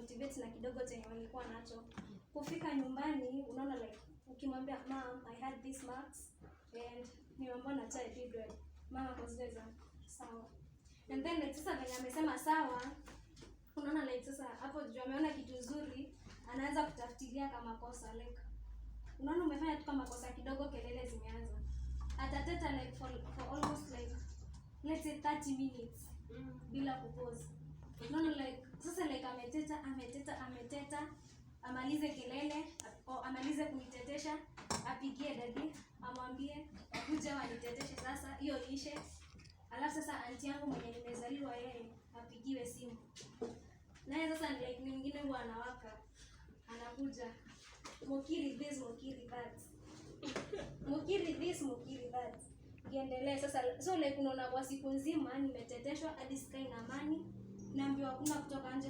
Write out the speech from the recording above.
motivate na kidogo chenye walikuwa nacho. Kufika nyumbani unaona like ukimwambia mom I had this marks and nimeambiwa na try did well, mama kuzeza sawa. And then like sasa venye amesema sawa, unaona like sasa hapo juu ameona kitu nzuri, anaanza kutafutilia kama kosa like unaona umefanya tu kama kosa kidogo, kelele zimeanza. Atateta like for almost like let's say 30 minutes bila kupause. Unaona like sasa like ameteta amalize kelele au amalize kunitetesha, apigie daddy amwambie kuja waniteteshe sasa hiyo ishe. Alafu sasa aunti yangu mwenye nimezaliwa yeye apigiwe simu. Naye sasa like mwingine huwa anawaka. Anakuja. Mukiri this, mukiri that. Mukiri this, mukiri that. Kiendelee sasa. So like unaona kwa siku nzima nimeteteshwa hadi sikai na amani. Naambiwa hakuna kutoka nje.